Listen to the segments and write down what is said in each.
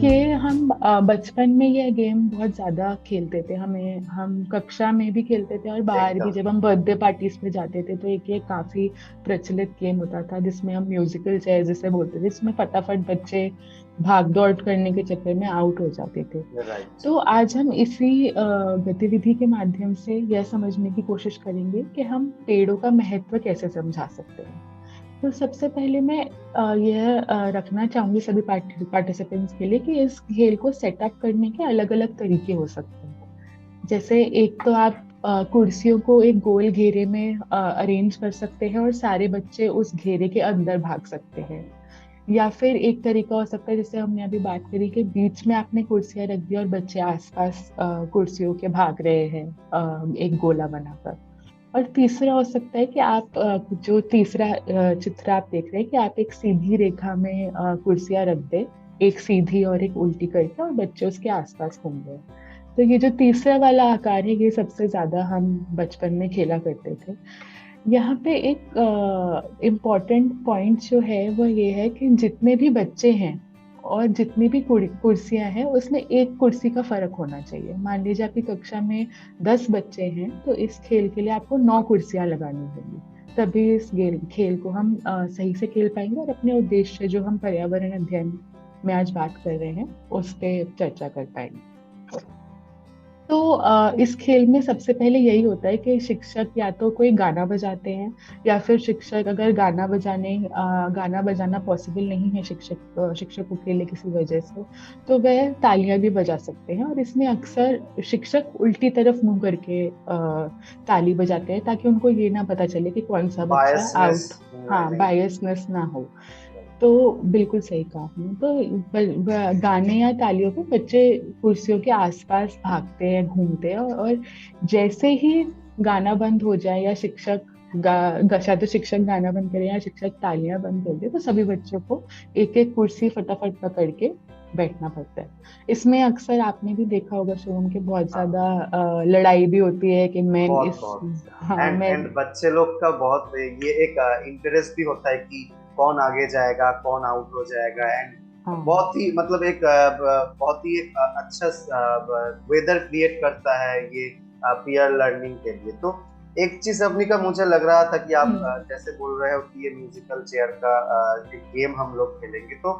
ये हम बचपन में ये गेम बहुत ज्यादा खेलते थे। हम कक्षा में भी खेलते थे और बाहर भी एकदम। जब हम बर्थडे पार्टीज पे जाते थे तो एक ये काफी प्रचलित गेम होता था जिसमें हम म्यूजिकल चेयर जिसे बोलते थे, जिसमें फटाफट बच्चे भाग दौड़ करने के चक्कर में आउट हो जाते थे। राइट। तो आज हम इसी गतिविधि के माध्यम से यह समझने की कोशिश करेंगे कि हम पेड़ों का महत्व कैसे समझा सकते हैं। तो सबसे पहले मैं यह रखना चाहूंगी सभी पार्टिसिपेंट्स के लिए कि इस खेल को सेटअप करने के अलग अलग तरीके हो सकते हैं। जैसे एक तो आप कुर्सियों को एक गोल घेरे में अरेंज कर सकते हैं और सारे बच्चे उस घेरे के अंदर भाग सकते हैं। या फिर एक तरीका हो सकता है जैसे हमने अभी बात करी कि बीच में आपने कुर्सियां रख दी और बच्चे आसपास कुर्सियों के भाग रहे हैं एक गोला बनाकर। और तीसरा हो सकता है कि आप जो तीसरा चित्र आप देख रहे हैं कि आप एक सीधी रेखा में कुर्सियां रख दे, एक सीधी और एक उल्टी करके, और बच्चे उसके आसपास घूम रहे हैं। तो ये जो तीसरा वाला आकार है ये सबसे ज्यादा हम बचपन में खेला करते थे। यहाँ पे एक इम्पोर्टेंट पॉइंट जो है वो ये है कि जितने भी बच्चे हैं और जितनी भी कुर्सियां हैं उसमें एक कुर्सी का फर्क होना चाहिए। मान लीजिए आपकी कक्षा में 10 बच्चे हैं तो इस खेल के लिए आपको 9 कुर्सियां लगानी होंगी। तभी इस खेल को हम सही से खेल पाएंगे और अपने उद्देश्य जो हम पर्यावरण अध्ययन में आज बात कर रहे हैं उस पे चर्चा कर पाएंगे। तो इस खेल में सबसे पहले यही होता है कि शिक्षक या तो कोई गाना बजाते हैं, या फिर शिक्षक अगर गाना बजाना पॉसिबल नहीं है शिक्षकों के लिए किसी वजह से, तो वह तालियां भी बजा सकते हैं। और इसमें अक्सर शिक्षक उल्टी तरफ मुंह करके ताली बजाते हैं ताकि उनको ये ना पता चले कि कौन सा बच्चा बायसनेस आउट। हाँ, नहीं। बायसनेस ना हो। तो बिल्कुल सही कहा आपने। तो गाने या तालियों पे बच्चे कुर्सियों के आसपास भागते हैं, घूमते हैं, और जैसे ही गाना बंद हो जाए या शिक्षक शायद तो शिक्षक गाना बंद करे या शिक्षक तालियां बंद कर दे, तो सभी बच्चों को एक एक कुर्सी फटाफट पकड़ के बैठना पड़ता है। इसमें अक्सर आपने भी देखा होगा शुभम के बहुत हाँ, ज्यादा लड़ाई भी होती है कि मैं बहुत इस। बहुत। हाँ, एंड मैं। एंड बच्चे लोग का बहुत ये एक इंटरेस्ट भी होता है कि कौन आगे जाएगा, कौन आउट हो जाएगा। एंड हाँ। बहुत ही मतलब एक बहुत ही एक अच्छा वेदर क्रिएट करता है ये पीयर लर्निंग के लिए। तो एक चीज अपनी का मुझे लग रहा था कि आप हम्म। जैसे बोल रहे हो कि ये म्यूजिकल चेयर का एक गेम हम लोग खेलेंगे। तो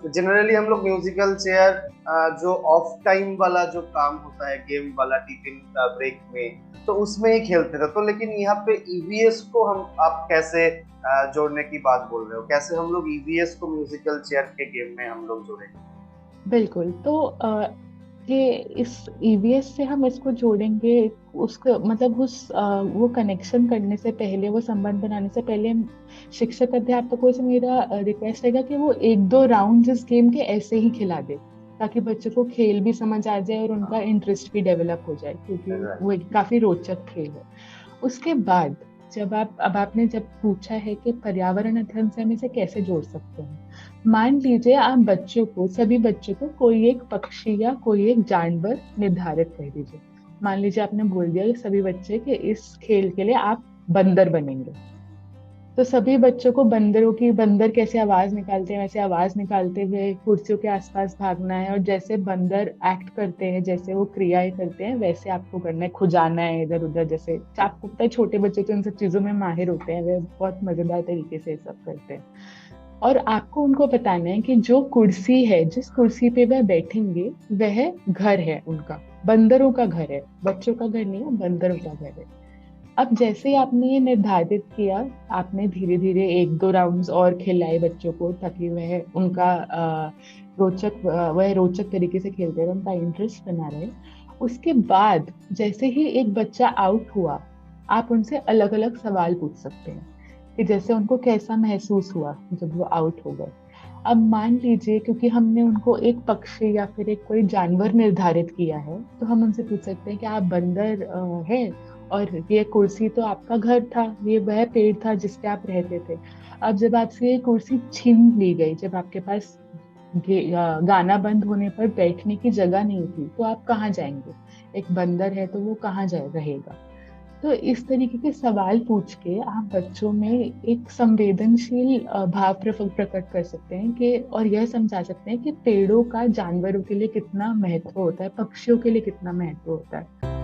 जनरली हम लोग म्यूजिकल चेयर जो ऑफ टाइम वाला जो काम होता है गेम वाला टिफिन ब्रेक में, तो उसमें ही खेलते थे। तो लेकिन यहाँ पे ईवीएस को हम आप कैसे जोड़ने की बात बोल रहे हो? कैसे हम लोग ईवीएस को म्यूजिकल चेयर के गेम में हम लोग जोड़ेंगे? बिल्कुल। तो ये इस ईवीएस से हम इसको जोड़ेंगे। उसको मतलब वो कनेक्शन करने से पहले, वो संबंध बनाने से पहले, शिक्षक अध्यापकों से मेरा रिक्वेस्ट रहेगा कि वो एक दो राउंड इस गेम के ऐसे ही खिला दे, ताकि बच्चों को खेल भी समझ आ जाए और उनका इंटरेस्ट भी डेवलप हो जाए, क्योंकि वो एक काफी रोचक खेल है। उसके बाद अब आपने जब पूछा है कि पर्यावरण अध्ययन से हम इसे कैसे जोड़ सकते हैं, मान लीजिए आप सभी बच्चों को कोई एक पक्षी या कोई एक जानवर निर्धारित कर दीजिए। मान लीजिए आपने बोल दिया कि सभी बच्चे कि इस खेल के लिए आप बंदर बनेंगे। तो सभी बच्चों को बंदर कैसे आवाज निकालते हैं वैसे आवाज निकालते हुए कुर्सियों के आसपास भागना है, और जैसे बंदर एक्ट करते हैं, जैसे वो क्रियाएं करते हैं, वैसे आपको करना है, खुजाना है इधर उधर। जैसे आपको पता है छोटे बच्चे तो इन सब चीजों में माहिर होते हैं, वे बहुत मजेदार तरीके से ये सब करते हैं। और आपको उनको बताना है कि जो कुर्सी है, जिस कुर्सी पे वह बैठेंगे, वह घर है उनका, बंदरों का घर है, बच्चों का घर नहीं है, बंदरों का घर है। अब जैसे ही आपने ये निर्धारित किया, आपने धीरे धीरे एक दो राउंड्स और खिलाए बच्चों को ताकि वह रोचक तरीके से खेलते रहे, उनका इंटरेस्ट बना रहे। उसके बाद जैसे ही एक बच्चा आउट हुआ, आप उनसे अलग अलग सवाल पूछ सकते हैं कि जैसे उनको कैसा महसूस हुआ जब वो आउट हो गए। अब मान लीजिए क्योंकि हमने उनको एक पक्षी या फिर एक कोई जानवर निर्धारित किया है, तो हम उनसे पूछ सकते हैं कि आप बंदर हैं, और ये कुर्सी तो आपका घर था, ये वह पेड़ था जिसपे आप रहते थे। अब जब आपसे ये कुर्सी छीन ली गई, जब आपके पास गाना बंद होने पर बैठने की जगह नहीं थी, तो आप कहाँ जाएंगे? एक बंदर है तो वो कहाँ जाए रहेगा? तो इस तरीके के सवाल पूछ के आप बच्चों में एक संवेदनशील भाव प्रकट कर सकते हैं कि, और यह समझा सकते हैं कि पेड़ों का जानवरों के लिए कितना महत्व होता है, पक्षियों के लिए कितना महत्व होता है।